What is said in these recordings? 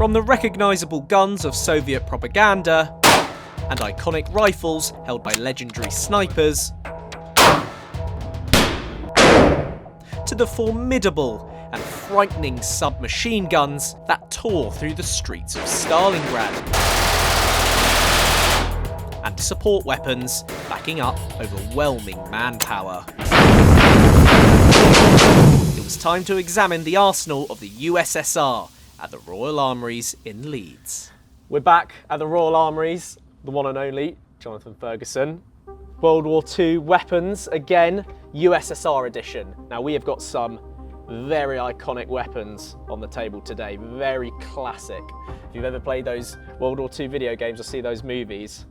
From the recognisable guns of Soviet propaganda and iconic rifles held by legendary snipers, to the formidable and frightening submachine guns that tore through the streets of Stalingrad, and support weapons backing up overwhelming manpower. It was time to examine the arsenal of the USSR at the Royal Armouries in Leeds. We're back at the Royal Armouries, the one and only Jonathan Ferguson. World War II weapons, again, USSR edition. Now we have got some very iconic weapons on the table today, very classic. If you've ever played those World War II video games or see those movies,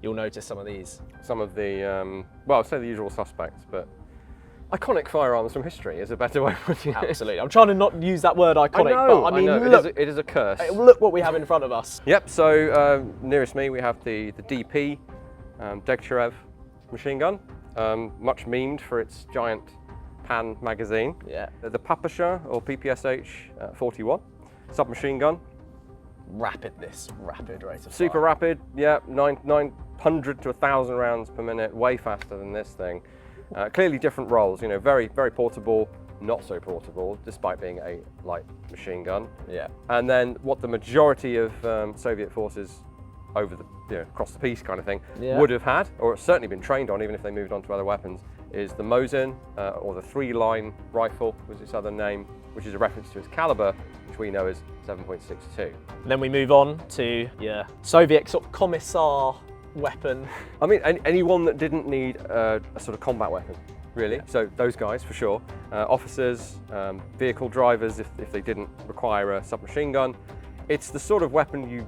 you'll notice some of these. Some of the, well, I'd say the usual suspects, but iconic firearms from history is a better way of putting it. Absolutely. I'm trying to not use that word iconic, but I mean, look, it is a curse. Look what we have in front of us. Yep, so nearest me we have the DP Degtyaryov Machine Gun, much memed for its giant pan magazine. Yeah. The Pavlichenko or PPSh-41 Submachine Gun. Rapid rate of fire. Super rapid, yeah, 900 to 1,000 rounds per minute, way faster than this thing. Clearly different roles, you know, very, very portable, not so portable, despite being a light machine gun. Yeah. And then what the majority of Soviet forces over the, across the piece kind of thing, would have had, or certainly been trained on, even if they moved on to other weapons, is the Mosin, or the three-line rifle, was its other name, which is a reference to its caliber, which we know is 7.62. Then we move on to Soviet sort of commissar weapon. I mean, anyone that didn't need a sort of combat weapon, really. Yeah. So those guys, for sure. Officers, vehicle drivers, if they didn't require a submachine gun. It's the sort of weapon you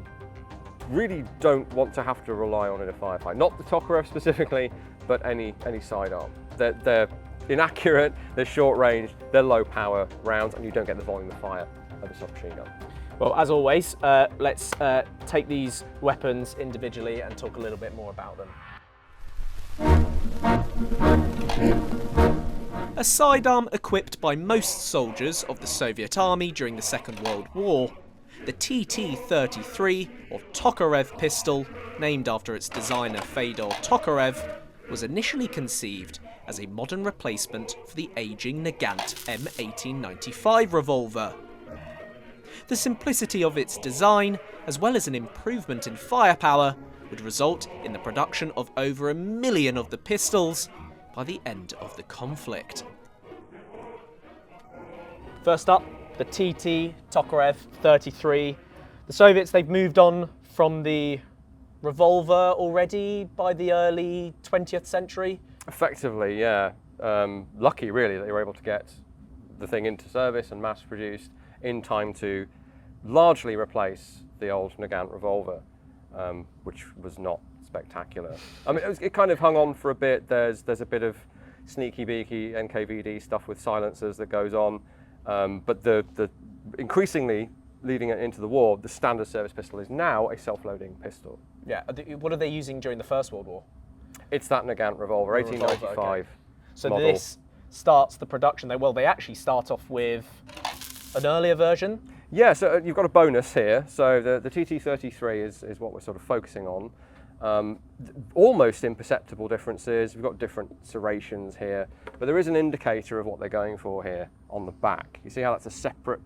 really don't want to have to rely on in a firefight. Not the Tokarev specifically, but any sidearm. They're inaccurate, they're short range, they're low power rounds, and you don't get the volume of fire of a submachine gun. Well, as always, let's take these weapons individually and talk a little bit more about them. A sidearm equipped by most soldiers of the Soviet Army during the Second World War, the TT-33, or Tokarev pistol, named after its designer Fedor Tokarev, was initially conceived as a modern replacement for the ageing Nagant M1895 revolver. The simplicity of its design, as well as an improvement in firepower, would result in the production of over 1 million of the pistols by the end of the conflict. First up, the TT Tokarev 33. The Soviets, they've moved on from the revolver already by the early 20th century. Effectively, yeah. Lucky, really, that they were able to get the thing into service and mass produced in time to largely replace the old Nagant revolver, which was not spectacular. I mean, it kind of hung on for a bit. There's a bit of sneaky beaky NKVD stuff with silencers that goes on, but the increasingly leading into the war, the standard service pistol is now a self-loading pistol. Yeah. What are they using during the First World War? It's that Nagant revolver, 1895 okay. So model. This starts the production. They actually start off with an earlier version. Yeah, so you've got a bonus here. So the TT-33 is what we're sort of focusing on. Almost imperceptible differences. We've got different serrations here, but there is an indicator of what they're going for here on the back. You see how that's a separate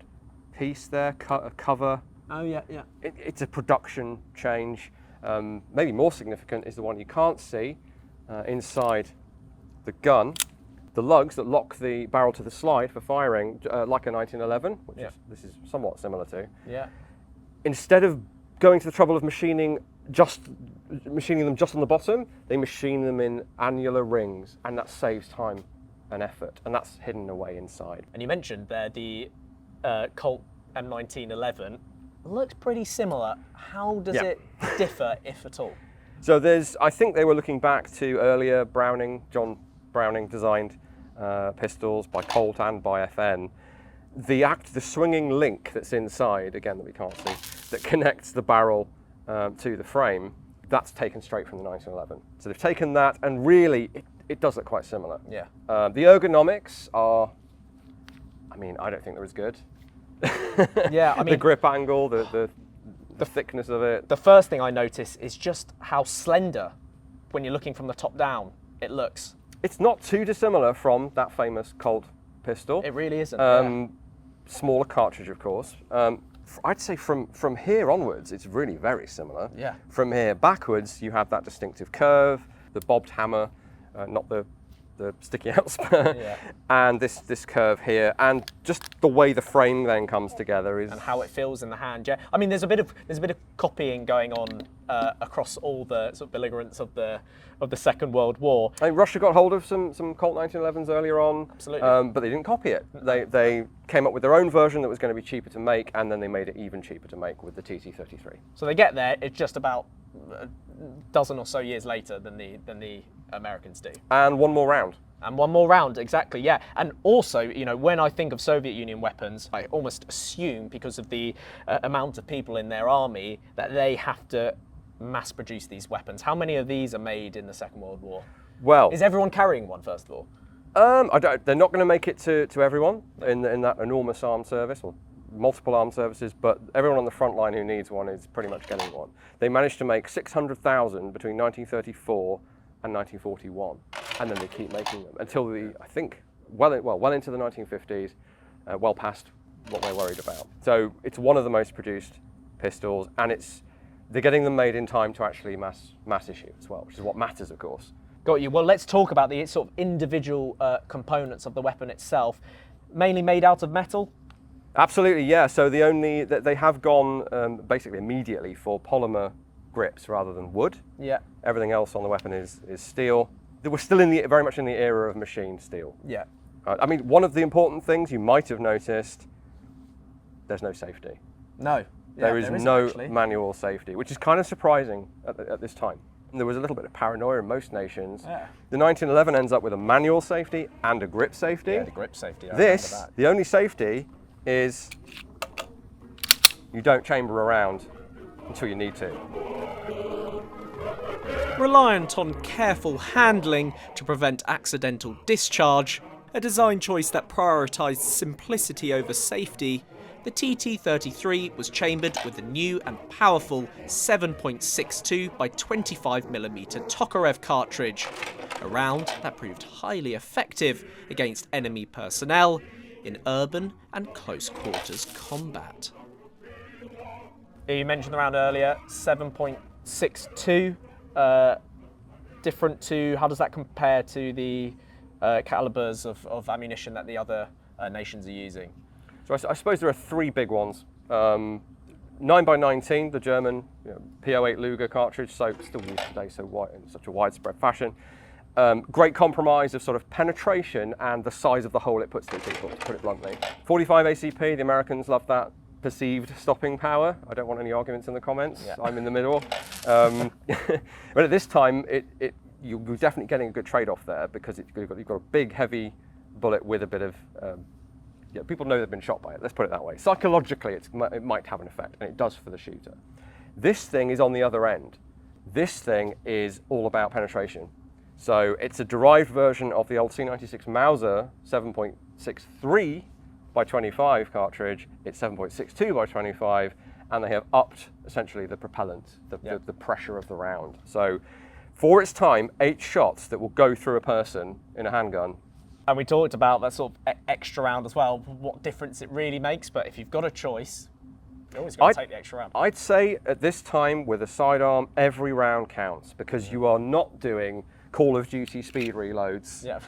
piece there, a cover? Oh yeah, yeah. It's a production change. Maybe more significant is the one you can't see inside the gun. The lugs that lock the barrel to the slide for firing, like a 1911, which this is somewhat similar to. Yeah. Instead of going to the trouble of machining them just on the bottom, they machine them in annular rings, and that saves time and effort, and that's hidden away inside. And you mentioned there the Colt M1911 looks pretty similar. How does it differ, if at all? So I think they were looking back to earlier John Browning designed pistols by Colt and by FN. The swinging link that's inside, again that we can't see, that connects the barrel to the frame, that's taken straight from the 1911. So they've taken that, and really it does look quite similar. Yeah. The ergonomics are, I mean, I don't think they're as good. Yeah, I mean, the grip angle, the thickness of it. the first thing I notice is just how slender, when you're looking from the top down, it looks. It's not too dissimilar from that famous Colt pistol. It really isn't. Smaller cartridge, of course. I'd say from here onwards, it's really very similar. Yeah. From here backwards, you have that distinctive curve, the bobbed hammer, not the sticky out spur, Yeah. and this curve here, and just the way the frame then comes together is. And how it feels in the hand. Yeah, I mean, there's a bit of copying going on across all the sort of belligerents of the Second World War. I mean, Russia got hold of some Colt 1911s earlier on, Absolutely. but they didn't copy it. They came up with their own version that was going to be cheaper to make, and then they made it even cheaper to make with the TT-33. So they get there. It's just about a dozen or so years later than the Americans do. And one more round. And one more round, exactly, yeah. And also, you know, when I think of Soviet Union weapons, I almost assume, because of the amount of people in their army, that they have to mass produce these weapons. How many of these are made in the Second World War? Well, Is everyone carrying one, first of all? they're not going to make it to everyone in that enormous armed service, or multiple armed services, but everyone on the front line who needs one is pretty much getting one. They managed to make 600,000 between 1934 and 1941, and then they keep making them until I think well into the 1950s, well past what they're worried about. So it's one of the most produced pistols, and they're getting them made in time to actually mass issue as well, which is what matters, of course. Got you. Well, let's talk about the sort of individual components of the weapon itself. Mainly made out of metal? Absolutely, yeah. So they have gone basically immediately for polymer grips rather than wood. Yeah. Everything else on the weapon is steel. We're still very much in the era of machined steel. Yeah. I mean, one of the important things you might have noticed, there's no safety. No. There is isn't, no actually. manual safety, which is kind of surprising at this time. And there was a little bit of paranoia in most nations. Yeah. The 1911 ends up with a manual safety and a grip safety. Yeah, the grip safety. I This, remember that. the only safety is you don't chamber around until you need to. Reliant on careful handling to prevent accidental discharge, a design choice that prioritised simplicity over safety, the TT-33 was chambered with a new and powerful 7.62 by 25mm Tokarev cartridge, a round that proved highly effective against enemy personnel in urban and close quarters combat. You mentioned the round earlier, 7.62. Different to, how does that compare to the calibers of ammunition that the other nations are using? So I suppose there are three big ones. 9x19, the German P08 Luger cartridge, so still used today in such a widespread fashion. Great compromise of sort of penetration and the size of the hole it puts through people, to put it bluntly. 45 ACP, the Americans love that perceived stopping power. I don't want any arguments in the comments. Yeah. I'm in the middle. But at this time, you're definitely getting a good trade-off there, because you've got a big, heavy bullet with a bit of people know they've been shot by it, let's put it that way. Psychologically, it might have an effect, and it does for the shooter. This thing is on the other end. This thing is all about penetration. So it's a derived version of the old C96 Mauser 7.63 by 25 cartridge. It's 7.62 by 25, and they have upped essentially the propellant, the pressure of the round. So for its time, 8 shots that will go through a person in a handgun. And we talked about that sort of extra round as well, what difference it really makes, but if you've got a choice, you're always going to take the extra round. I'd say at this time with a sidearm, every round counts, because you are not doing Call of Duty speed reloads. Yeah.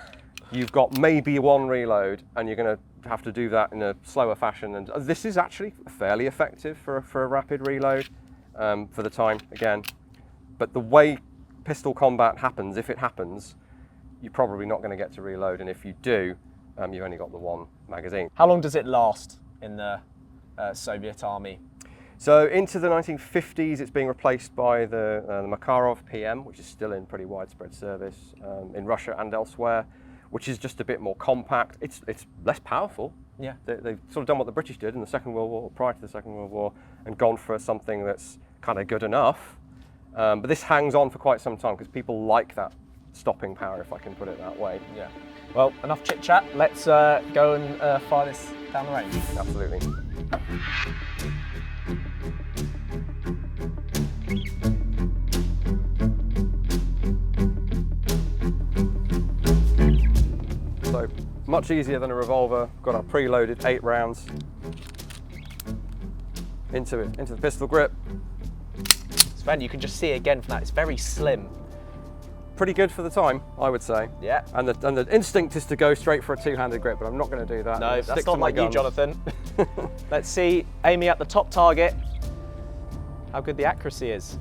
You've got maybe one reload, and you're going to have to do that in a slower fashion. And this is actually fairly effective for a rapid reload for the time, again. But the way pistol combat happens, if it happens, you're probably not going to get to reload, and if you do, you've only got the one magazine. How long does it last in the Soviet army? So into the 1950s, it's being replaced by the Makarov PM, which is still in pretty widespread service in Russia and elsewhere, which is just a bit more compact. It's less powerful. Yeah. They've sort of done what the British did in the Second World War, or prior to the Second World War, and gone for something that's kind of good enough. But this hangs on for quite some time, because people like that stopping power, if I can put it that way. Yeah. Well, enough chit chat. Let's go and fire this down the range. Absolutely. So much easier than a revolver. Got our preloaded 8 rounds into the pistol grip. Sven, you can just see again from that, it's very slim. Pretty good for the time, I would say. Yeah. And the instinct is to go straight for a two-handed grip, but I'm not going to do that. No, Stick that's to not my like you, guns. Jonathan. Let's see, aiming at the top target, how good the accuracy is.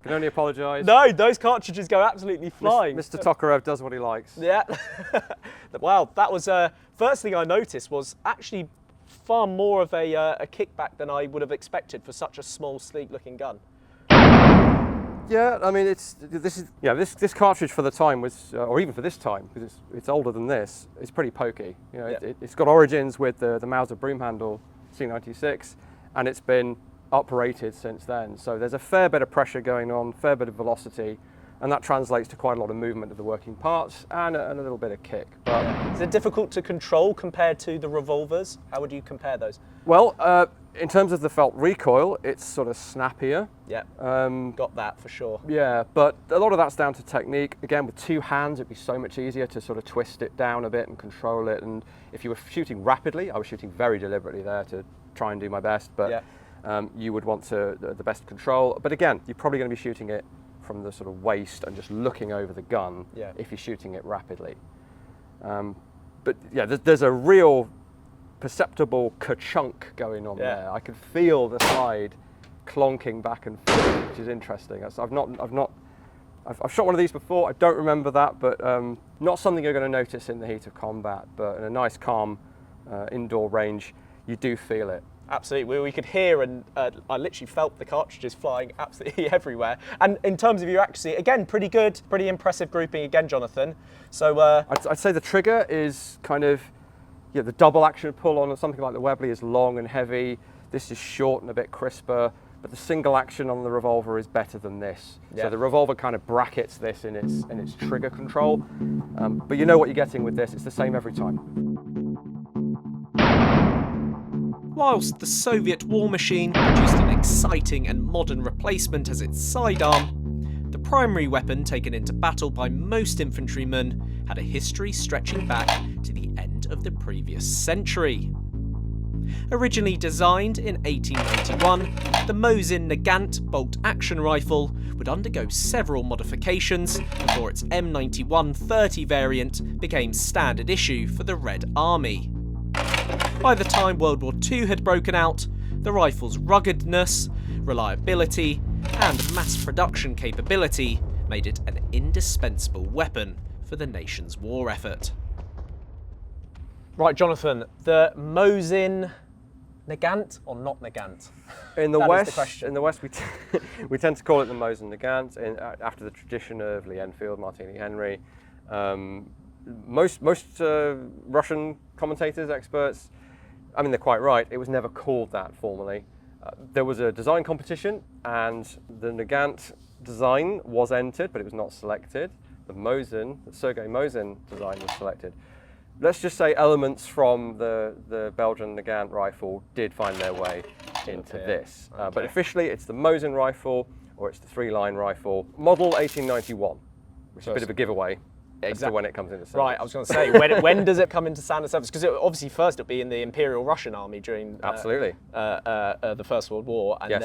Can only apologise. No, those cartridges go absolutely flying. Mr. Tokarev does what he likes. Yeah. Wow, that was, first thing I noticed was actually far more of a kickback than I would have expected for such a small, sleek looking gun. Yeah, I mean, this cartridge for the time was, or even for this time, because it's older than this, it's pretty pokey. You know, Yeah. it's got origins with the Mauser broom handle C96, and it's been uprated since then. So there's a fair bit of pressure going on, fair bit of velocity, and that translates to quite a lot of movement of the working parts and a little bit of kick. But Is it difficult to control compared to the revolvers? How would you compare those? well, in terms of the felt recoil, it's sort of snappier. Yeah, got that for sure. Yeah, but a lot of that's down to technique. Again, with 2 hands, it'd be so much easier to sort of twist it down a bit and control it. And if you were shooting rapidly, I was shooting very deliberately there to try and do my best, but Yeah. You would want the best control. But again, you're probably going to be shooting it from the sort of waist and just looking over the gun Yeah. if you're shooting it rapidly. But yeah, there's a real perceptible ka-chunk going on Yeah. there. I could feel the slide clonking back and forth, which is interesting. I've shot one of these before. I don't remember that, but not something you're going to notice in the heat of combat. But in a nice, calm indoor range, you do feel it. Absolutely, we could hear and I literally felt the cartridges flying absolutely everywhere. And in terms of your accuracy, again, pretty good, pretty impressive grouping again, Jonathan. So I'd say the trigger is kind of, yeah, the double action pull on something like the Webley is long and heavy. This is short and a bit crisper, but the single action on the revolver is better than this. Yeah. So the revolver kind of brackets this in its trigger control. But you know what you're getting with this, it's the same every time. Whilst the Soviet war machine produced an exciting and modern replacement as its sidearm, the primary weapon taken into battle by most infantrymen had a history stretching back to the end of the previous century. Originally designed in 1891, the Mosin-Nagant bolt-action rifle would undergo several modifications before its M9130 variant became standard issue for the Red Army. By the time World War II had broken out, the rifle's ruggedness, reliability, and mass production capability made it an indispensable weapon for the nation's war effort. right, Jonathan, the Mosin-Nagant or not Nagant? In the That is the West, question. we tend to call it the Mosin-Nagant after the tradition of Lee Enfield, Martini Henry. Most Russian commentators, experts, I mean, they're quite right. It was never called that formally. There was a design competition, and the Nagant design was entered, but it was not selected. The Sergei Mosin design was selected. Let's just say elements from the Belgian Nagant rifle did find their way into this. But officially, it's the Mosin rifle, or it's the 3-line rifle, model 1891, which is a bit of a giveaway. As to when it comes into service. Right, I was going to say, when does it come into standard service? Because obviously first it'll be in the Imperial Russian Army during Absolutely. The First World War, and Yes.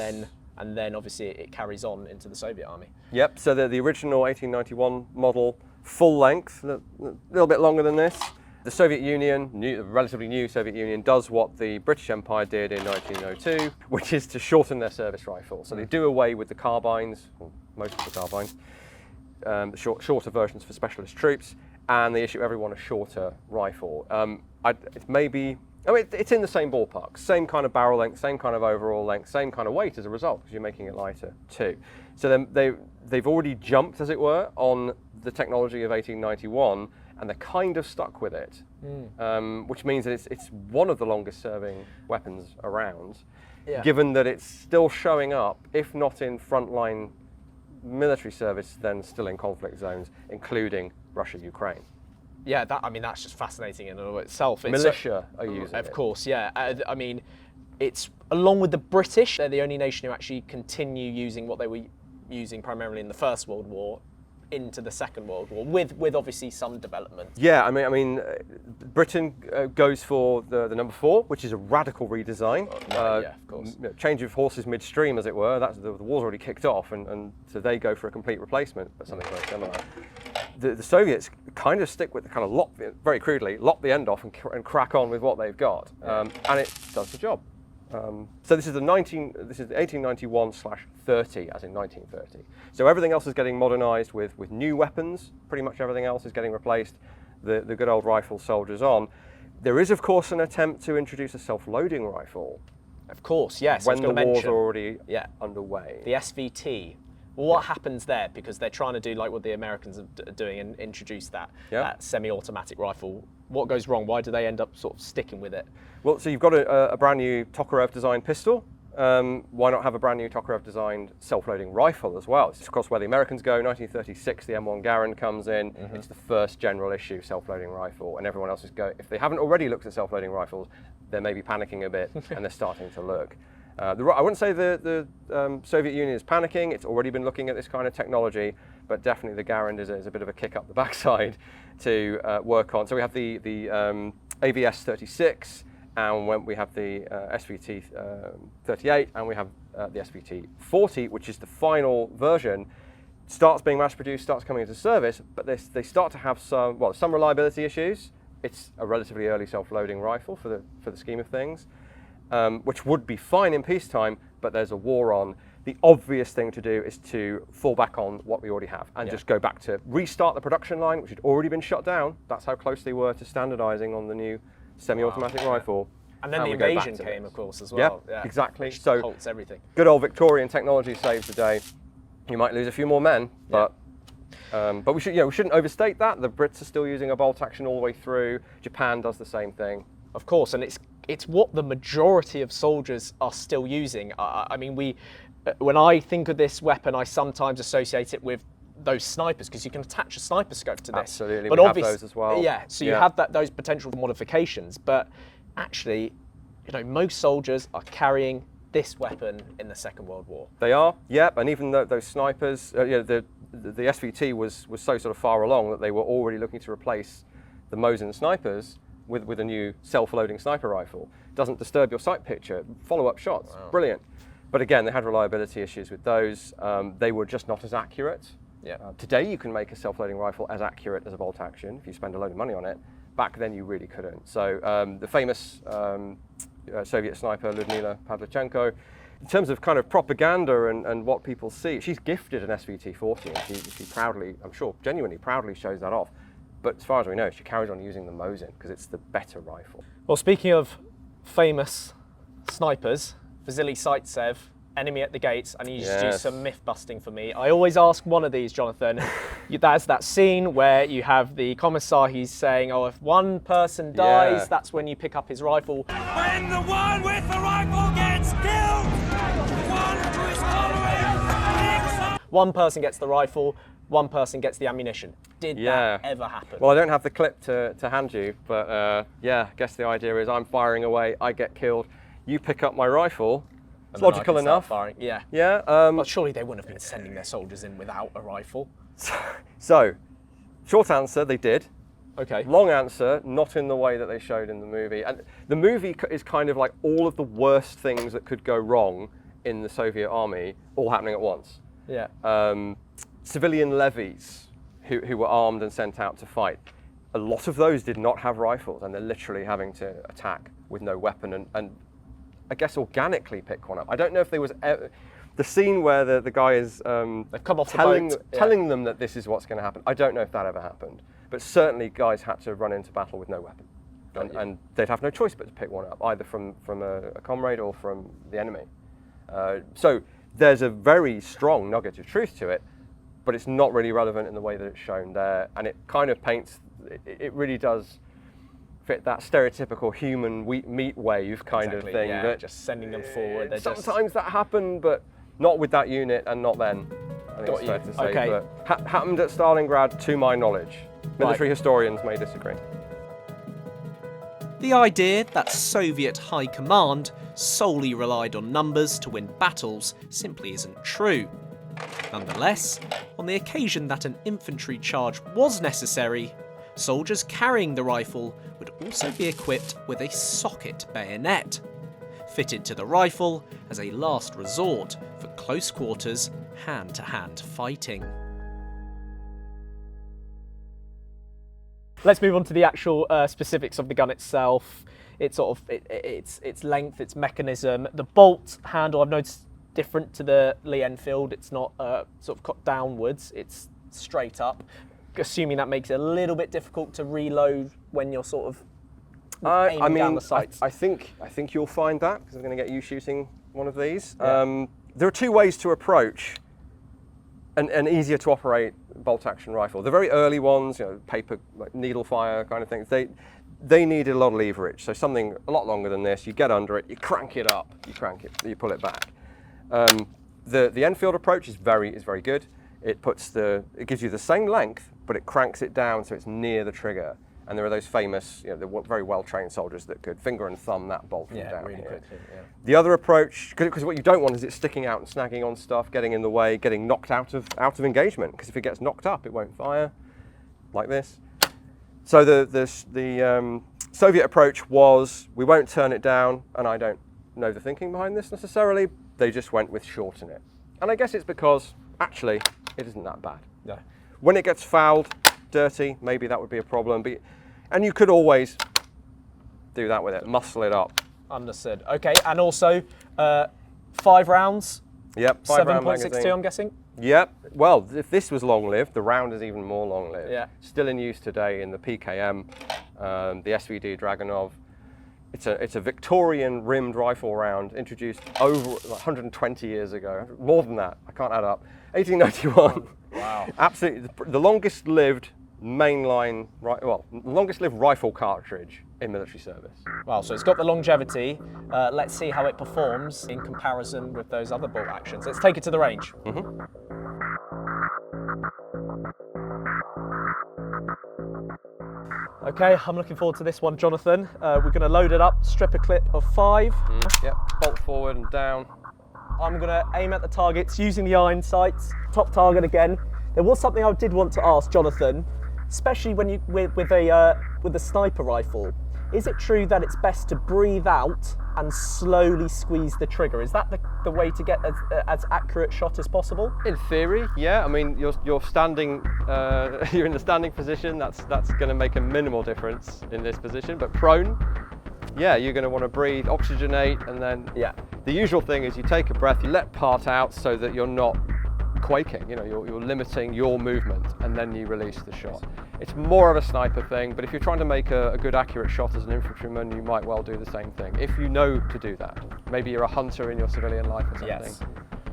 then obviously it carries on into the Soviet Army. Yep, so the original 1891 model, full length, a little bit longer than this, The Soviet Union, the relatively new Soviet Union, does what the British Empire did in 1902, which is to shorten their service rifle. So they do away with the carbines, or most of the carbines, the shorter versions for specialist troops, and they issue everyone a shorter rifle. It's in the same ballpark, same kind of barrel length, same kind of overall length, same kind of weight as a result, because you're making it lighter too. So then they've already jumped, as it were, on the technology of 1891, and they're kind of stuck with it, which means that it's one of the longest serving weapons around, given that it's still showing up, if not in frontline military service, then still in conflict zones, including Russia, Ukraine. Yeah, that's just fascinating in and of itself. Militia are using it. Of course, yeah. It's along with the British, they're the only nation who actually continue using what they were using primarily in the First World War into the Second World War, with obviously some development. Yeah, Britain goes for the number 4, which is a radical redesign. Yeah, of course. Change of horses midstream, as it were. The war's already kicked off, and so they go for a complete replacement, but something very similar. The Soviets kind of stick with the kind of very crudely, lop the end off and crack on with what they've got, and it does the job. So this is the 1891/30, as in 1930. So everything else is getting modernised with new weapons. Pretty much everything else is getting replaced. The good old rifle soldiers on. There is, of course, an attempt to introduce a self-loading rifle. Of course, yes. When the war's already underway. The SVT. Well, what happens there? Because they're trying to do like what the Americans are doing and introduce that semi-automatic rifle. What goes wrong? Why do they end up sort of sticking with it? Well, so you've got a brand new Tokarev designed pistol. Why not have a brand new Tokarev designed self-loading rifle as well? It's of course where the Americans go. 1936, the M1 Garand comes in. It's the first general issue self-loading rifle, and everyone else is going. If they haven't already looked at self-loading rifles, they're maybe panicking a bit, and they're starting to look. I wouldn't say the Soviet Union is panicking. It's already been looking at this kind of technology, but definitely the Garand is a bit of a kick up the backside to work on. So we have the AVS-36, and when we have the SVT-38, and we have the SVT-40, which is the final version. Starts being mass-produced, starts coming into service, but they start to have some reliability issues. It's a relatively early self-loading rifle for the scheme of things. Which would be fine in peacetime, but there's a war on. The obvious thing to do is to fall back on what we already have and just go back to restart the production line, which had already been shut down. That's how close they were to standardizing on the new semi-automatic rifle. And then the invasion came, of course, as well. Yeah, exactly. Which so halts everything. Good old Victorian technology saves the day. You might lose a few more men, but we shouldn't overstate that. The Brits are still using a bolt action all the way through. Japan does the same thing. Of course, and it's what the majority of soldiers are still using. When I think of this weapon, I sometimes associate it with those snipers, because you can attach a sniper scope to this. Absolutely, but we have those as well. Yeah, so you have those potential modifications, but actually, most soldiers are carrying this weapon in the Second World War. They are, and even those snipers, the SVT was so sort of far along that they were already looking to replace the Mosin snipers with a new self-loading sniper rifle. Doesn't disturb your sight picture, follow-up shots, brilliant. But again, they had reliability issues with those. They were just not as accurate. Today you can make a self-loading rifle as accurate as a bolt action if you spend a load of money on it. Back then you really couldn't. So the famous Soviet sniper Lyudmila Pavlichenko, in terms of kind of propaganda and what people see, she's gifted an SVT-40, and she proudly, I'm sure genuinely proudly shows that off. But as far as we know, she carries on using the Mosin because it's the better rifle. Well, speaking of famous snipers, Vasily Zaitsev, Enemy at the Gates. I need you to do some myth busting for me. I always ask one of these, Jonathan. That's that scene where you have the commissar, he's saying, oh, if one person dies, that's when you pick up his rifle. When the one with the rifle gets killed, the one who is following picks up. One person gets the rifle, one person gets the ammunition. Did that ever happen? Well, I don't have the clip to hand you, but I guess the idea is I'm firing away, I get killed, you pick up my rifle. It's logical enough. Firing. But surely they wouldn't have been sending their soldiers in without a rifle. So, short answer, they did. Okay. Long answer, not in the way that they showed in the movie. And the movie is kind of like all of the worst things that could go wrong in the Soviet army all happening at once. Yeah. Civilian levies who were armed and sent out to fight. a lot of those did not have rifles, and they're literally having to attack with no weapon and I guess organically pick one up. I don't know if there was the scene where the guy is they've come off telling the boat. telling them that this is what's going to happen. I don't know if that ever happened, but certainly guys had to run into battle with no weapon, and they'd have no choice but to pick one up, either from a comrade or from the enemy. So there's a very strong nugget of truth to it, but it's not really relevant in the way that it's shown there, and it kind of paints. It really does fit that stereotypical human meat wave kind of thing. Yeah, that just sending them forward. Sometimes that happened, but not with that unit and not then. I think it's fair to say. Okay. But happened at Stalingrad, to my knowledge. Military historians may disagree. The idea that Soviet high command solely relied on numbers to win battles simply isn't true. Nonetheless, on the occasion that an infantry charge was necessary, soldiers carrying the rifle would also be equipped with a socket bayonet, fitted to the rifle as a last resort for close quarters, hand-to-hand fighting. Let's move on to the actual specifics of the gun itself. It's its length, its mechanism. The bolt handle I've noticed different to the Lee Enfield. It's not sort of cut downwards. It's straight up. Assuming that makes it a little bit difficult to reload when you're sort of aiming down the sights. I think you'll find that, because I'm going to get you shooting one of these. Yeah. There are two ways to approach an easier to operate bolt-action rifle. The very early ones, paper, like needle fire kind of things, they need a lot of leverage. So something a lot longer than this, you get under it, you crank it up, you pull it back. The Enfield approach is very good. It gives you the same length, but it cranks it down so it's near the trigger. And there are those famous, the very well-trained soldiers that could finger and thumb that bolt from down really here. quickly. Yeah. The other approach, because what you don't want is it sticking out and snagging on stuff, getting in the way, getting knocked out of engagement. Because if it gets knocked up, it won't fire like this. So the Soviet approach was, we won't turn it down, and I don't know the thinking behind this necessarily. They just went with shorten it, and I guess it's because actually it isn't that bad. No. When it gets fouled, dirty, maybe that would be a problem. And you could always do that with it, muscle it up. Understood. Okay, and also 5 rounds. Yep, 5-round 7.62, magazine. I'm guessing. Yep. Well, if this was long-lived, the round is even more long-lived. Yeah. Still in use today in the PKM, the SVD Dragunov. It's a Victorian rimmed rifle round introduced over 120 years ago. More than that, I can't add up. 1891. Wow. Absolutely, the longest-lived mainline, longest-lived rifle cartridge in military service. Wow, so it's got the longevity. Let's see how it performs in comparison with those other bolt actions. Let's take it to the range. Okay, I'm looking forward to this one, Jonathan. We're going to load it up, strip a clip of 5. Yep, bolt forward and down. I'm going to aim at the targets using the iron sights. Top target again. There was something I did want to ask, Jonathan, especially when with a sniper rifle. Is it true that it's best to breathe out and slowly squeeze the trigger? Is that the way to get as accurate shot as possible? In theory, yeah. I mean, you're standing, you're in the standing position. That's going to make a minimal difference in this position. But prone, yeah, you're going to want to breathe, oxygenate, and then the usual thing is you take a breath, you let part out so that you're not quaking. You're limiting your movement, and then you release the shot. It's more of a sniper thing, but if you're trying to make a good accurate shot as an infantryman, you might well do the same thing, if you know to do that. Maybe you're a hunter in your civilian life or something. Yes,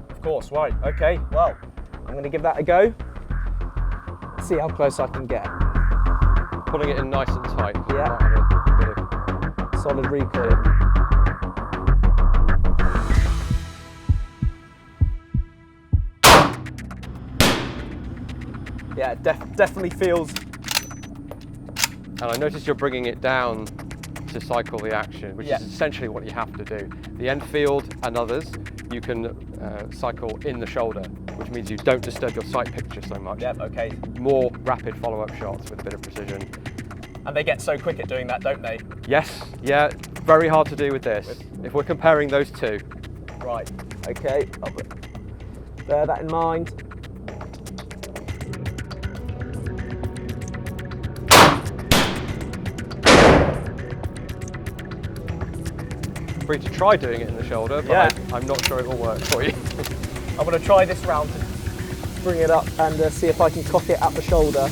of course, right. Okay, well, I'm going to give that a go. See how close I can get. Pulling it in nice and tight. Yeah. Might have a bit of Solid recoil. Yeah, definitely feels. And I notice you're bringing it down to cycle the action, which is essentially what you have to do. The Enfield and others, you can cycle in the shoulder, which means you don't disturb your sight picture so much. Yep, okay. More rapid follow-up shots with a bit of precision. And they get so quick at doing that, don't they? Yes, yeah, very hard to do with this, if we're comparing those two. Right, okay, I'll bear that in mind. free to try doing it in the shoulder, but Yeah. I'm not sure it will work for you. I'm going to try this round to bring it up and see if I can cock it at the shoulder.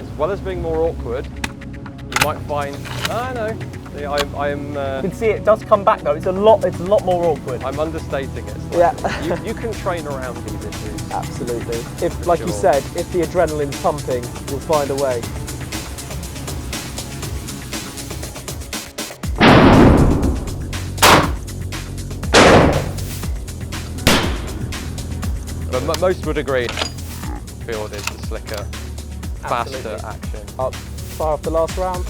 As well as being more awkward, you might find, you You can see it does come back though. It's a lot more awkward. I'm understating it slightly. Yeah. You can train around these issues. Absolutely. If, like you Sure. said, if the adrenaline's pumping, you'll find a way. But most would agree, field is the slicker, faster Absolutely. action. Up, fire off the last round.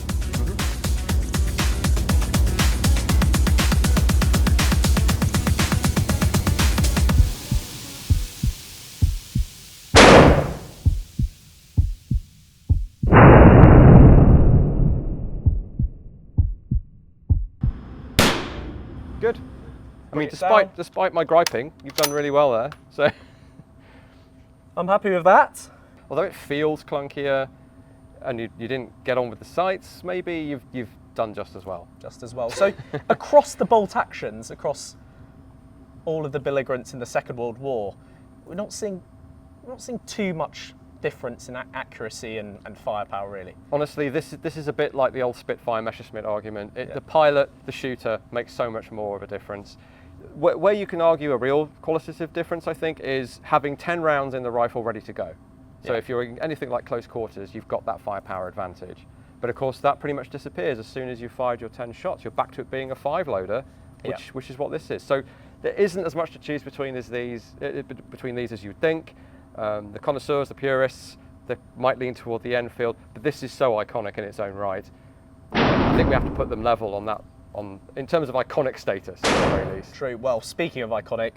Good. I mean, it down. despite my griping, you've done really well there. So, I'm happy with that. although it feels clunkier, and you didn't get on with the sights, maybe you've done just as well. Just as well. So across the bolt actions, across all of the belligerents in the Second World War, we're not seeing too much difference in accuracy and firepower really. Honestly, this is a bit like the old Spitfire Messerschmitt argument. The pilot, the shooter, makes so much more of a difference. Where you can argue a real qualitative difference, I think, is having 10 rounds in the rifle ready to go. So if you're in anything like close quarters, you've got that firepower advantage. But of course, that pretty much disappears as soon as you fired your 10 shots. You're back to it being a 5-loader, which is what this is. So there isn't as much to choose between these as you think. The connoisseurs, the purists, they might lean toward the Enfield, but this is so iconic in its own right. I think we have to put them level on that, in terms of iconic status, at the very least. True. Well, speaking of iconic,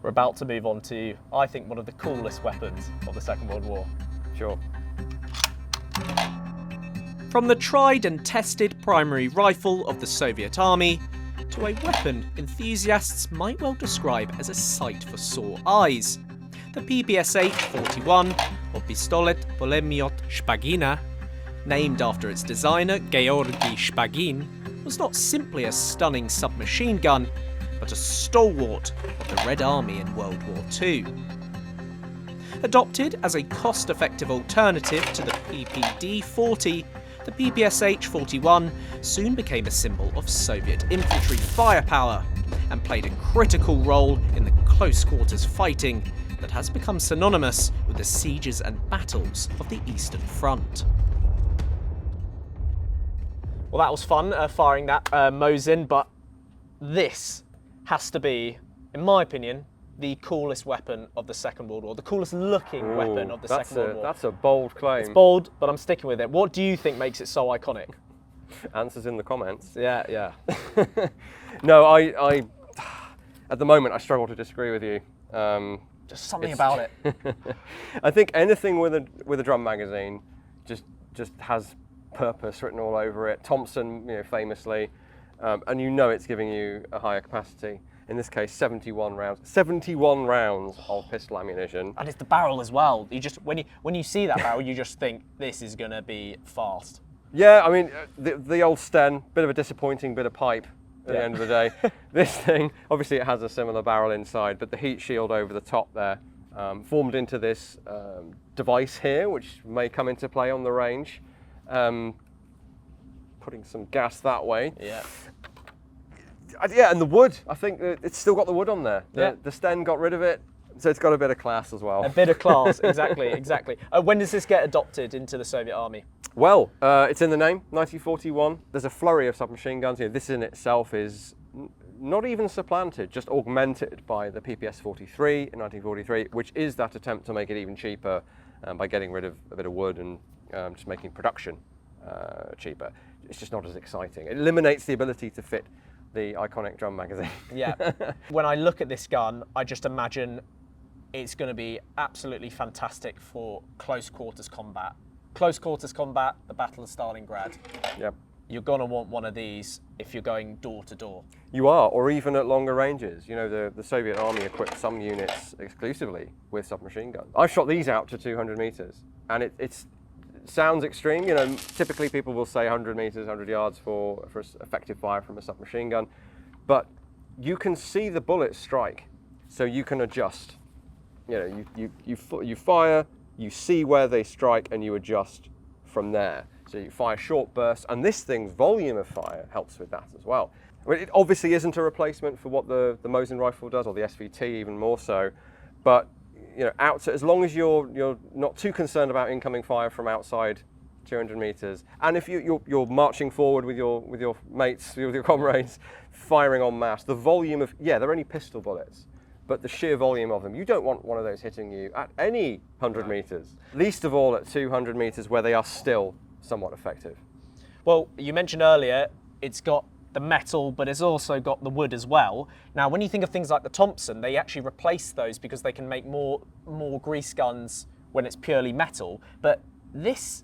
we're about to move on to, I think, one of the coolest weapons of the Second World War. Sure. From the tried and tested primary rifle of the Soviet Army to a weapon enthusiasts might well describe as a sight for sore eyes, the PPSh-41, or Pistolet Pulemyot Shpagina, named after its designer Georgy Shpagin, was not simply a stunning submachine gun, but a stalwart of the Red Army in World War II. Adopted as a cost-effective alternative to the PPD-40, the PPSh-41 soon became a symbol of Soviet infantry firepower and played a critical role in the close-quarters fighting that has become synonymous with the sieges and battles of the Eastern Front. Well, that was fun, firing that Mosin, but this has to be, in my opinion, the coolest weapon of the Second World War, the coolest looking weapon of the Second World War. That's a bold claim. It's bold, but I'm sticking with it. What do you think makes it so iconic? Answers in the comments. Yeah. No, I at the moment I struggle to disagree with you. Just something about it. I think anything with a drum magazine just has purpose written all over it. Thompson, famously, and it's giving you a higher capacity. In this case, 71 rounds. 71 rounds of pistol ammunition. And it's the barrel as well. You just when you see that barrel, you just think this is gonna be fast. Yeah, I mean the old Sten, bit of a disappointing bit of pipe at the end of the day. This thing, obviously, it has a similar barrel inside, but the heat shield over the top there formed into this device here, which may come into play on the range. Putting some gas that way. Yeah, and the wood, I think it's still got the wood on there. The Sten got rid of it, so it's got a bit of class as well. A bit of class, exactly. When does this get adopted into the Soviet Army? Well, it's in the name, 1941. There's a flurry of submachine guns. This in itself is not even supplanted, just augmented by the PPS-43 in 1943, which is that attempt to make it even cheaper by getting rid of a bit of wood and just making production cheaper. It's just not as exciting. It eliminates the ability to fit the iconic drum magazine. Yeah. When I look at this gun, I just imagine it's going to be absolutely fantastic for close quarters combat. Close quarters combat, the Battle of Stalingrad. Yep. You're going to want one of these if you're going door to door. You are, or even at longer ranges. The Soviet Army equipped some units exclusively with submachine guns. I've shot these out to 200 meters, and it's sounds extreme. You know, typically people will say 100 meters, 100 yards for effective fire from a submachine gun, but you can see the bullets strike, so you can adjust. You know, you fire, you see where they strike, and you adjust from there. So you fire short bursts, and this thing's volume of fire helps with that as well. I mean, it obviously isn't a replacement for what the Mosin rifle does, or the SVT even more so, but you know, as long as you're not too concerned about incoming fire from outside 200 meters, and if you're marching forward with your mates, with your comrades, firing en masse, the volume of, they're only pistol bullets, but the sheer volume of them, you don't want one of those hitting you at any 100 meters, least of all at 200 meters where they are still somewhat effective. Well, you mentioned earlier it's got the metal, but it's also got the wood as well. Now, when you think of things like the Thompson, they actually replace those because they can make more grease guns when it's purely metal. But this,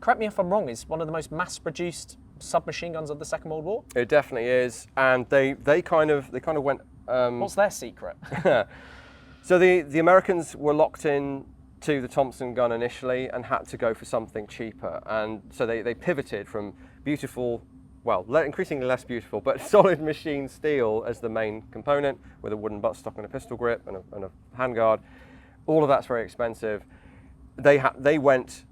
correct me if I'm wrong, is one of the most mass-produced submachine guns of the Second World War. It definitely is, and they kind of went. What's their secret? So the Americans were locked in to the Thompson gun initially and had to go for something cheaper, and so they pivoted from beautiful, well, increasingly less beautiful, but solid machine steel as the main component, with a wooden buttstock and a pistol grip and a handguard. All of that's very expensive. They went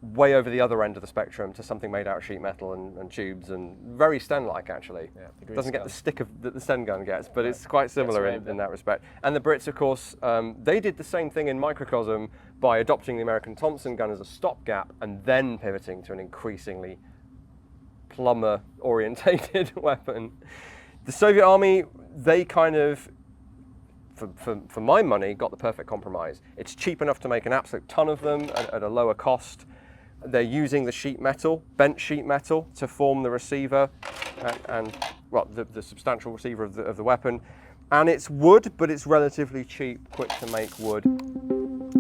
way over the other end of the spectrum to something made out of sheet metal and tubes, and very Sten-like actually. Yeah, it doesn't get the stick that the Sten gun gets, but it's quite similar in that respect. And the Brits, of course, they did the same thing in microcosm by adopting the American Thompson gun as a stopgap and then pivoting to an increasingly plumber-orientated weapon. The Soviet Army, they kind of, for my money, got the perfect compromise. It's cheap enough to make an absolute ton of them at a lower cost. They're using the sheet metal, bent sheet metal, to form the receiver and well, the substantial receiver of the weapon. And it's wood, but it's relatively cheap, quick to make wood.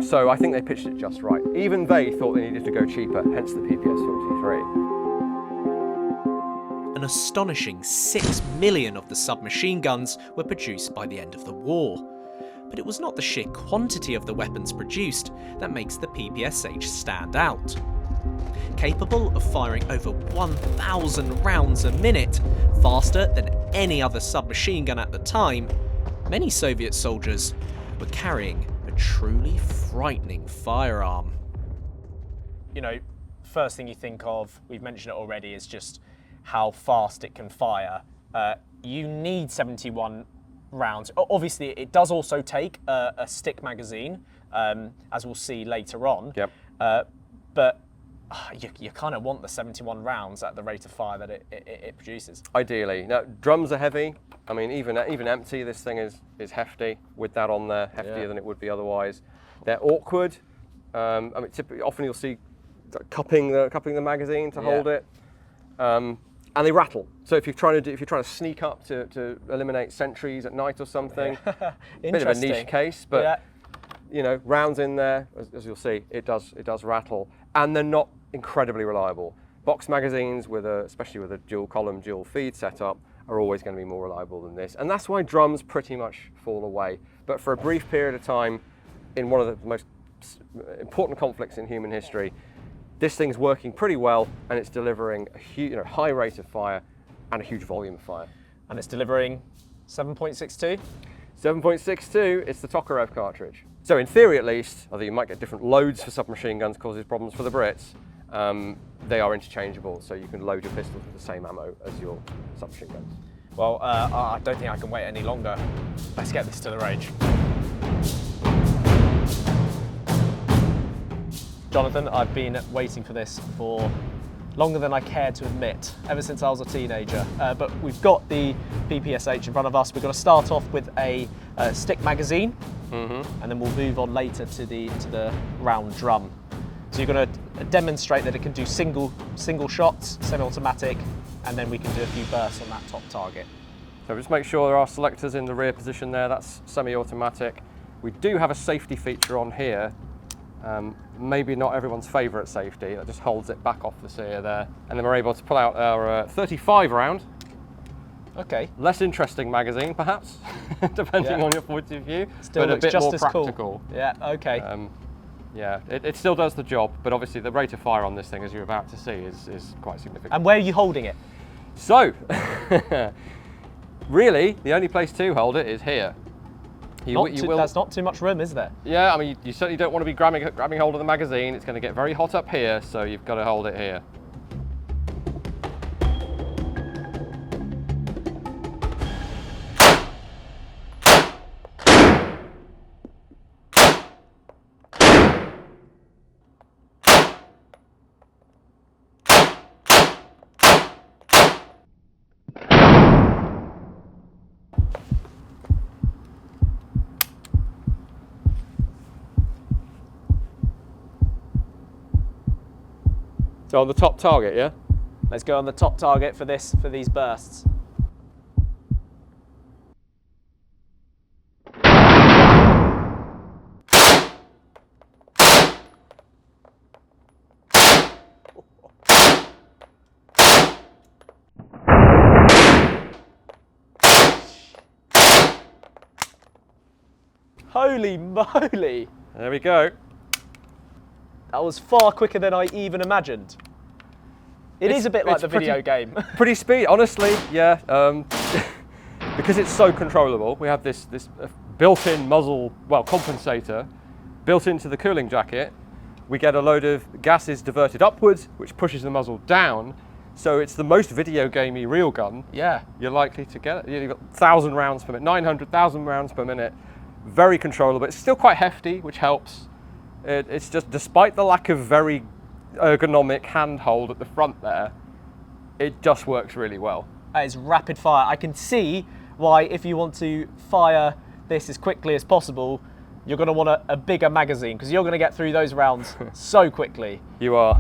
So I think they pitched it just right. Even they thought they needed to go cheaper, hence the PPS-43. An astonishing 6 million of the submachine guns were produced by the end of the war. But it was not the sheer quantity of the weapons produced that makes the PPSh stand out. Capable of firing over 1,000 rounds a minute, faster than any other submachine gun at the time, many Soviet soldiers were carrying a truly frightening firearm. You know, first thing you think of, we've mentioned it already, is just how fast it can fire. You need 71 rounds. Obviously, it does also take a stick magazine, as we'll see later on. Yep. But you kind of want the 71 rounds at the rate of fire that it produces. Ideally. Now, drums are heavy. I mean, even empty, this thing is hefty. With that on there, heftier than it would be otherwise. They're awkward. I mean, often you'll see cupping the magazine to hold it. And they rattle. So if you're trying to sneak up to eliminate sentries at night or something, bit of a niche case, but you know, rounds in there, as you'll see, it does rattle, and they're not incredibly reliable. Box magazines, especially with a dual column, dual feed setup, are always going to be more reliable than this, and that's why drums pretty much fall away. But for a brief period of time, in one of the most important conflicts in human history, this thing's working pretty well, and it's delivering a huge, high rate of fire and a huge volume of fire. And it's delivering 7.62? 7.62, it's the Tokarev cartridge. So in theory at least, although you might get different loads for submachine guns, causes problems for the Brits, they are interchangeable, so you can load your pistols with the same ammo as your submachine guns. Well, I don't think I can wait any longer. Let's get this to the range. Jonathan, I've been waiting for this for longer than I care to admit, ever since I was a teenager. But we've got the PPSh in front of us. We're going to start off with a stick magazine, and then we'll move on later to the round drum. So you're going to demonstrate that it can do single shots, semi-automatic, and then we can do a few bursts on that top target. So just make sure there are selectors in the rear position there. That's semi-automatic. We do have a safety feature on here. Maybe not everyone's favourite safety. That just holds it back off the sear there. And then we're able to pull out our 35 round. Okay. Less interesting magazine, perhaps, depending on your point of view. Still but a looks bit just more as practical. Cool. Yeah, okay. Yeah, it still does the job, but obviously the rate of fire on this thing, as you're about to see, is quite significant. And where are you holding it? So, really, the only place to hold it is here. That's not too much room, is there? Yeah, I mean, you certainly don't want to be grabbing hold of the magazine. It's going to get very hot up here, so you've got to hold it here. So on the top target, yeah? Let's go on the top target for these bursts. Holy moly! There we go. That was far quicker than I even imagined. It is a bit like the video game. Pretty speedy, honestly, yeah. Because it's so controllable, we have this built-in muzzle, well, compensator built into the cooling jacket. We get a load of gases diverted upwards, which pushes the muzzle down. So it's the most video gamey real gun. Yeah. You're likely to get. You've got 1,000 rounds per minute, 900,000 rounds per minute. Very controllable. It's still quite hefty, which helps. It's just, despite the lack of very ergonomic handhold at the front there, it just works really well. That is rapid fire. I can see why, if you want to fire this as quickly as possible, you're going to want a bigger magazine, because you're going to get through those rounds so quickly. You are.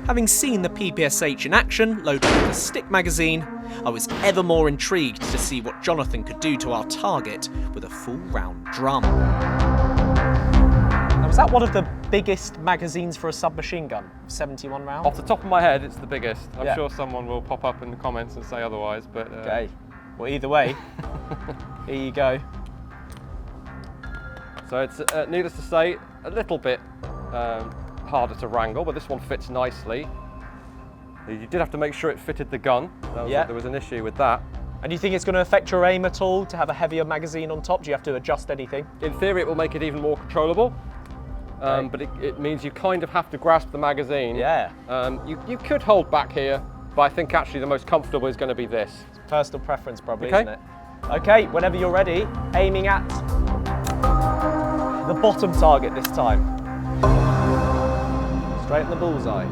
Having seen the PPSh in action, loaded with a stick magazine, I was ever more intrigued to see what Jonathan could do to our target with a full round drum. Now, was that one of the biggest magazines for a submachine gun? 71 rounds? Off the top of my head, it's the biggest. I'm Yeah. sure someone will pop up in the comments and say otherwise, but... Okay. Well, either way, here you go. So it's, needless to say, a little bit harder to wrangle, but this one fits nicely. You did have to make sure it fitted the gun. There was an issue with that. And do you think it's going to affect your aim at all to have a heavier magazine on top? Do you have to adjust anything? In theory, it will make it even more controllable, but it means you kind of have to grasp the magazine. Yeah. You could hold back here, but I think actually the most comfortable is going to be this. Personal preference probably, Okay. isn't it? Okay, whenever you're ready, aiming at the bottom target this time. Straight in the bullseye.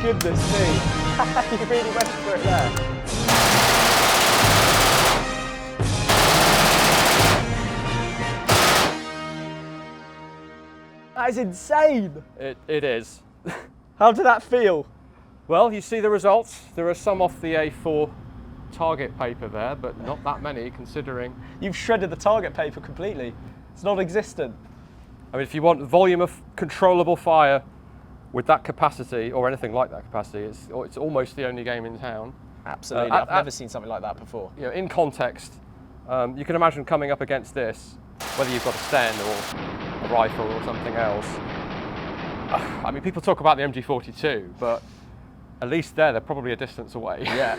Goodness me, you really went for it there. That is insane. It is. How did that feel? Well, you see the results. There are some off the A4 target paper there, but not that many considering. You've shredded the target paper completely. It's non-existent. I mean, if you want volume of controllable fire with that capacity, or anything like that capacity, it's almost the only game in town. Absolutely, I've never seen something like that before. You know, in context, you can imagine coming up against this, whether you've got a Sten or a rifle or something else. I mean, people talk about the MG42, but at least they're probably a distance away. Yeah.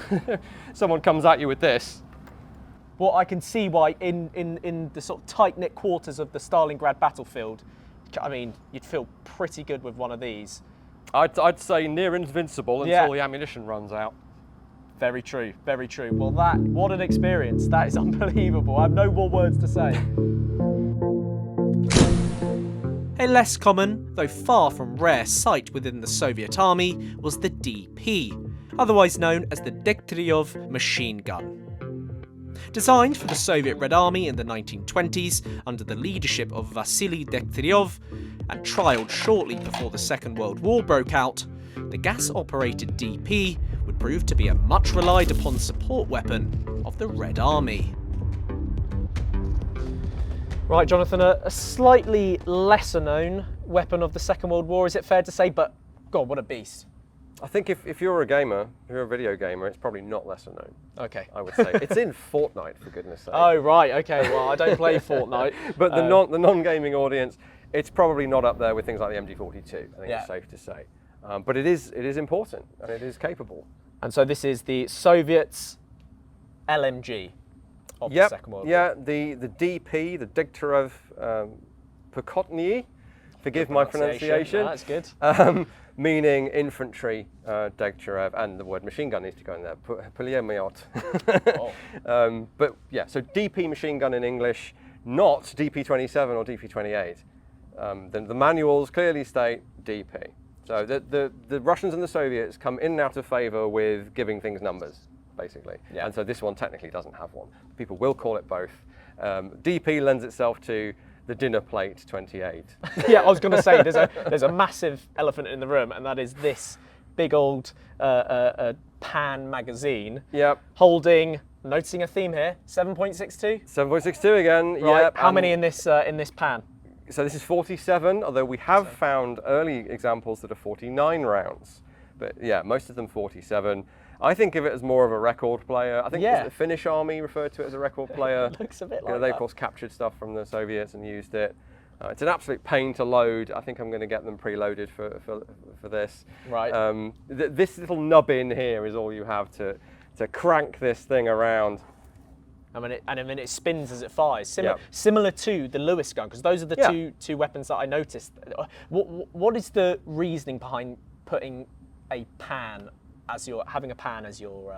Someone comes at you with this. Well, I can see why in the sort of tight-knit quarters of the Stalingrad battlefield, I mean, you'd feel pretty good with one of these. I'd say near invincible until the ammunition runs out. Very true, very true. Well, what an experience. That is unbelievable. I have no more words to say. A less common, though far from rare sight within the Soviet Army was the DP, otherwise known as the Degtyaryov Machine Gun. Designed for the Soviet Red Army in the 1920s under the leadership of Vasily Degtyaryov and trialled shortly before the Second World War broke out, the gas-operated DP would prove to be a much relied upon support weapon of the Red Army. Right, Jonathan, a slightly lesser known weapon of the Second World War, is it fair to say? But God, what a beast. I think if you're a gamer, if you're a video gamer, it's probably not lesser known. Okay. I would say. It's in Fortnite, for goodness sake. Oh, right, okay, well, I don't play Fortnite. But the non-gaming audience, it's probably not up there with things like the MG42, I think it's safe to say. But it is important, and it is capable. And so this is the Soviets' LMG of the Second World War. Yeah, the DP, the Degtyaryov Pistol, forgive my pronunciation. No, that's good. Meaning infantry Degtyaryov, and the word machine gun needs to go in there. But yeah, so DP machine gun in English, not DP27 or DP28. The manuals clearly state DP. So the Russians and the Soviets come in and out of favour with giving things numbers, basically. Yeah. And so this one technically doesn't have one. People will call it both. DP lends itself to the dinner plate 28. Yeah, I was going to say, there's a massive elephant in the room, and that is this big old pan magazine. Yep. Holding, noticing a theme here, 7.62? 7.62 again, right. Yep. How many in this pan? So this is 47, although we have found early examples that are 49 rounds. But yeah, most of them 47. I think of it as more of a record player. I think the Finnish army referred to it as a record player. It looks a bit like They of course captured stuff from the Soviets and used it. It's an absolute pain to load. I think I'm going to get them preloaded for this. Right. This little nubbin here is all you have to crank this thing around. I mean, it spins as it fires, similar to the Lewis gun, because those are the two weapons that I noticed. What is the reasoning behind putting a pan having a pan as your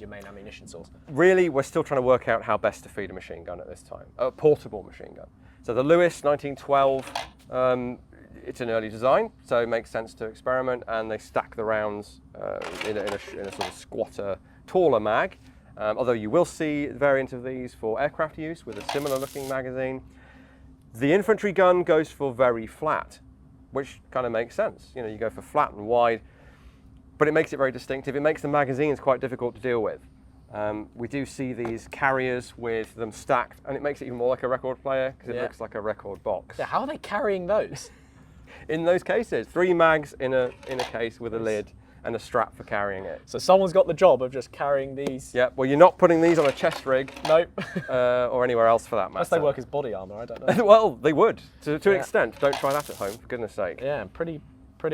main ammunition source? Really, we're still trying to work out how best to feed a machine gun at this time, a portable machine gun. So the Lewis 1912, it's an early design, so it makes sense to experiment, and they stack the rounds in a sort of squatter, taller mag. Although you will see a variant of these for aircraft use with a similar looking magazine. The infantry gun goes for very flat, which kind of makes sense. You know, you go for flat and wide, but it makes it very distinctive. It makes the magazines quite difficult to deal with. We do see these carriers with them stacked, and it makes it even more like a record player because it looks like a record box. Yeah, how are they carrying those? In those cases, 3 mags in a case with a lid and a strap for carrying it. So someone's got the job of just carrying these. Yeah, well, you're not putting these on a chest rig. Nope. Or anywhere else for that matter. Unless they work as body armour, I don't know. Well, they would, to an extent. Don't try that at home, for goodness sake. Yeah, pretty,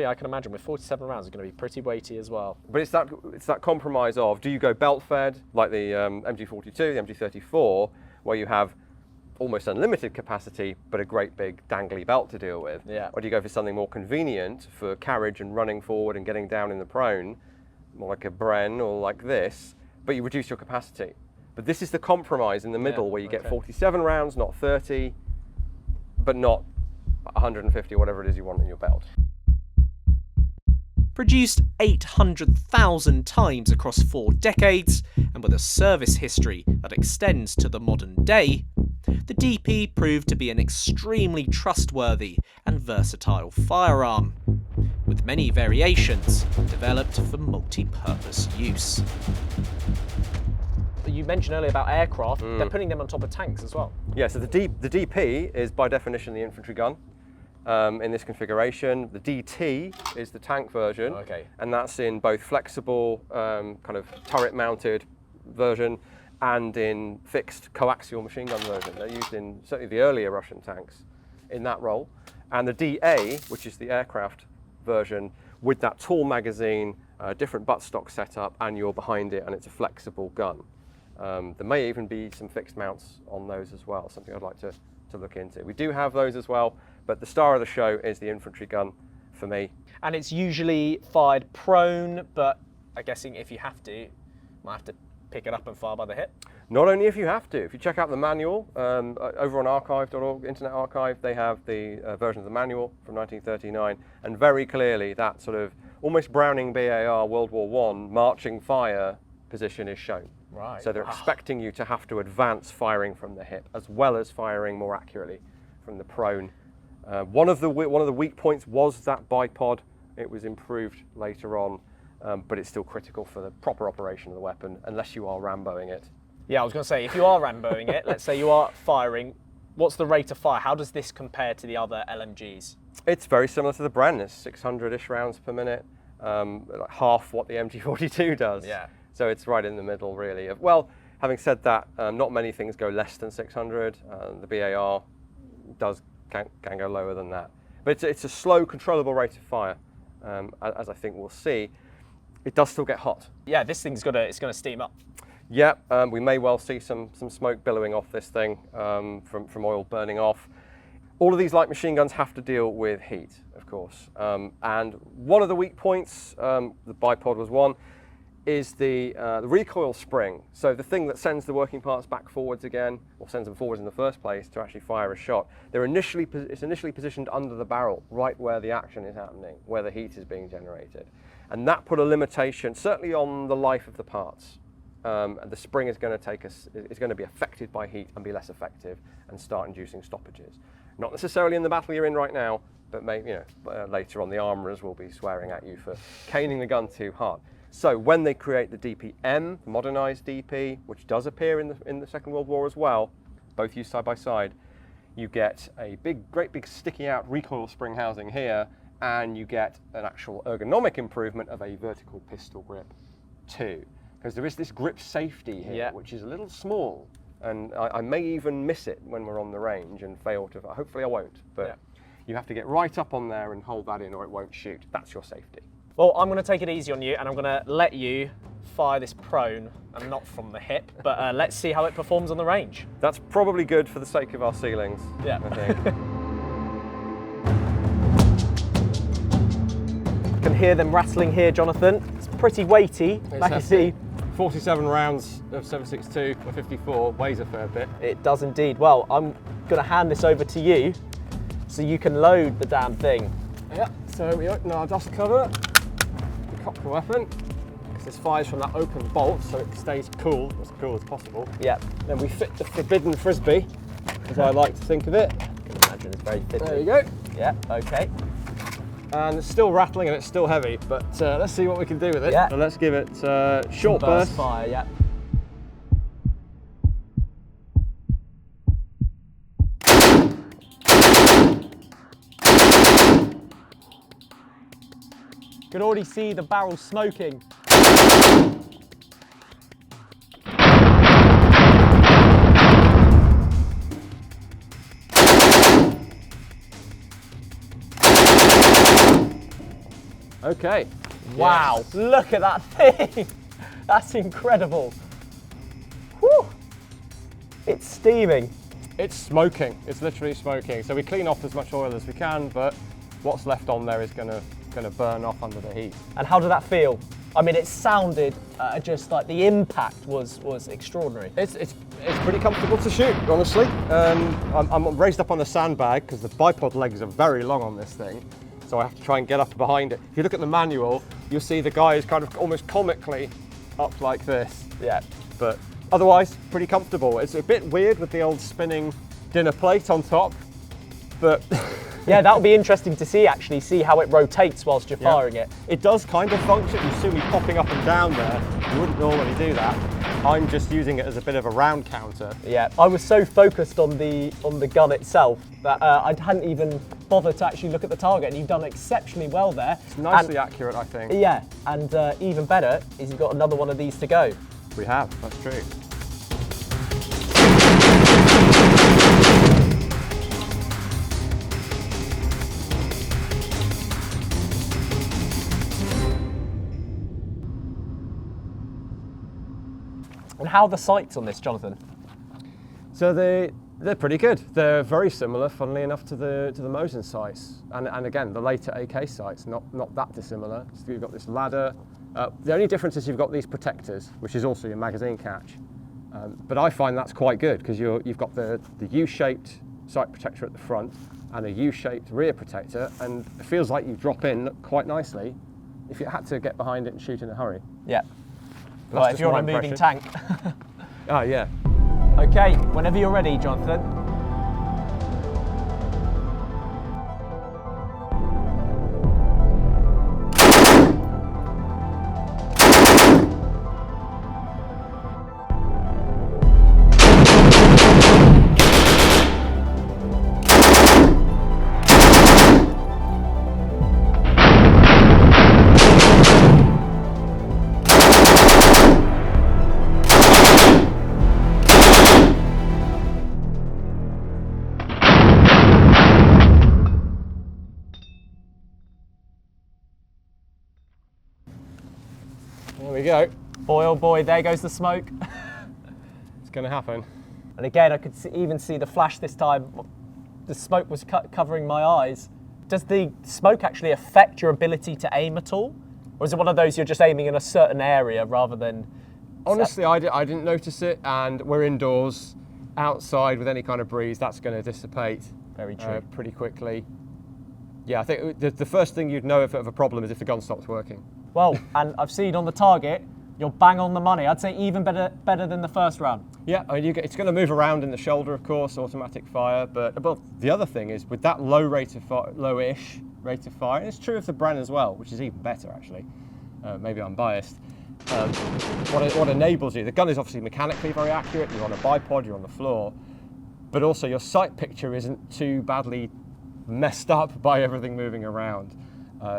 I can imagine, with 47 rounds, it's going to be pretty weighty as well. But it's that compromise of, do you go belt-fed, like the MG42, the MG34, where you have almost unlimited capacity, but a great big dangly belt to deal with? Yeah. Or do you go for something more convenient for carriage and running forward and getting down in the prone, more like a Bren or like this, but you reduce your capacity? But this is the compromise in the middle where you get 47 rounds, not 30, but not 150 or whatever it is you want in your belt. Produced 800,000 times across 4 decades, and with a service history that extends to the modern day, the DP proved to be an extremely trustworthy and versatile firearm, with many variations developed for multi-purpose use. You mentioned earlier about aircraft, they're putting them on top of tanks as well. Yeah, so the DP is by definition the infantry gun. In this configuration. The DT is the tank version, and that's in both flexible, kind of turret-mounted version, and in fixed coaxial machine gun version. They're used in certainly the earlier Russian tanks in that role. And the DA, which is the aircraft version, with that tall magazine, different buttstock setup, and you're behind it, and it's a flexible gun. There may even be some fixed mounts on those as well, something I'd like to look into. We do have those as well, but the star of the show is the infantry gun for me. And it's usually fired prone, but I'm guessing if you have to, you might have to pick it up and fire by the hip. Not only if you have to. If you check out the manual over on archive.org, Internet Archive, they have the version of the manual from 1939, and very clearly that sort of almost Browning BAR World War I marching fire position is shown. Right. So they're expecting you to have to advance firing from the hip as well as firing more accurately from the prone. One of the weak points was that bipod. It was improved later on, but it's still critical for the proper operation of the weapon unless you are Ramboing it. Yeah, I was going to say, if you are Ramboing it, let's say you are firing, what's the rate of fire? How does this compare to the other LMGs? It's very similar to the Brandness, 600-ish rounds per minute, like half what the MG42 does. Yeah. So it's right in the middle, really. Well, having said that, not many things go less than 600. The BAR can go lower than that. But it's a slow, controllable rate of fire, as I think we'll see. It does still get hot. Yeah, this thing's it's going to steam up. Yeah, we may well see some smoke billowing off this thing from oil burning off. All of these light machine guns have to deal with heat, of course. And one of the weak points, the bipod was one, is the recoil spring. So the thing that sends the working parts back forwards again, or sends them forwards in the first place to actually fire a shot. It's initially positioned under the barrel, right where the action is happening, where the heat is being generated. And that put a limitation, certainly on the life of the parts. And the spring is going to be affected by heat and be less effective and start inducing stoppages. Not necessarily in the battle you're in right now, but maybe later on the armourers will be swearing at you for caning the gun too hard. So when they create the DPM, the modernised DP, which does appear in the Second World War as well, both used side by side, you get a great big sticky out recoil spring housing here, and you get an actual ergonomic improvement of a vertical pistol grip too. Because there is this grip safety here, which is a little small, and I may even miss it when we're on the range and fail to, hopefully I won't, but you have to get right up on there and hold that in or it won't shoot. That's your safety. Well, I'm going to take it easy on you and I'm going to let you fire this prone and not from the hip, but let's see how it performs on the range. That's probably good for the sake of our ceilings, yeah. I think. You can hear them rattling here, Jonathan. It's pretty weighty, like you see. 47 rounds of 7.62 or 54 weighs a fair bit. It does indeed. Well, I'm going to hand this over to you so you can load the damn thing. Yeah, so we open our dust cover, we cock the weapon, because this fires from that open bolt so it stays cool, as cool as possible. Yeah. Then we fit the forbidden frisbee, as I like to think of it. I can imagine it's very fitting. There you go. Yeah, okay. And it's still rattling and it's still heavy, but let's see what we can do with it. Yeah. So let's give it short burst fire, yeah. You can already see the barrel smoking. Okay. Wow, yes. Look at that thing. That's incredible. Whew. It's steaming. It's smoking. It's literally smoking. So we clean off as much oil as we can, but what's left on there is going to burn off under the heat. And how did that feel? I mean, it sounded just like the impact was extraordinary. It's pretty comfortable to shoot, honestly. I'm raised up on the sandbag because the bipod legs are very long on this thing. So I have to try and get up behind it. If you look at the manual, you'll see the guy is kind of almost comically up like this. Yeah. But otherwise, pretty comfortable. It's a bit weird with the old spinning dinner plate on top, but... Yeah, that'll be interesting to see how it rotates whilst you're firing it. It does kind of function. You see me popping up and down there. You wouldn't normally do that. I'm just using it as a bit of a round counter. Yeah, I was so focused on the gun itself that I hadn't even bothered to actually look at the target, and you've done exceptionally well there. It's nicely accurate, I think. Yeah, and even better is you've got another one of these to go. We have, that's true. And how are the sights on this, Jonathan? So they're pretty good. They're very similar, funnily enough, to the Mosin sights, and again the later AK sights, not that dissimilar. So you've got this ladder. The only difference is you've got these protectors, which is also your magazine catch. But I find that's quite good because you've got the U-shaped sight protector at the front and a U-shaped rear protector, and it feels like you drop in quite nicely if you had to get behind it and shoot in a hurry. Yeah. Well, if just you're my on a moving impression. tank. Ah, yeah. Okay, whenever you're ready, Jonathan. There we go. Boy, oh boy, there goes the smoke. It's going to happen. And again, I could even see the flash this time. The smoke was covering my eyes. Does the smoke actually affect your ability to aim at all? Or is it one of those you're just aiming in a certain area rather than... Honestly, I didn't notice it, and we're indoors, outside with any kind of breeze, that's going to dissipate Very true. pretty quickly. Yeah, I think the first thing you'd know of a problem is if the gun stops working. Well, and I've seen on the target, you're bang on the money. I'd say even better than the first round. Yeah, I mean, it's going to move around in the shoulder, of course, automatic fire. But the other thing is, with that low-ish rate of fire, and it's true of the Bren as well, which is even better actually. Maybe I'm biased. What enables you? The gun is obviously mechanically very accurate. You're on a bipod, you're on the floor, but also your sight picture isn't too badly messed up by everything moving around.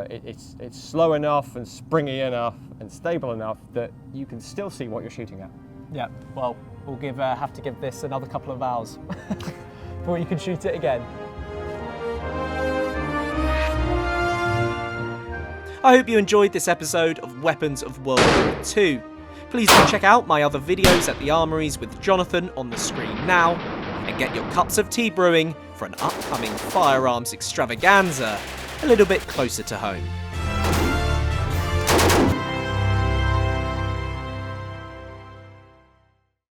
It's slow enough and springy enough and stable enough that you can still see what you're shooting at. Yeah, well, we'll have to give this another couple of hours before you can shoot it again. I hope you enjoyed this episode of Weapons of World War II. Please do check out my other videos at the Armouries with Jonathan on the screen now, and get your cups of tea brewing for an upcoming firearms extravaganza a little bit closer to home.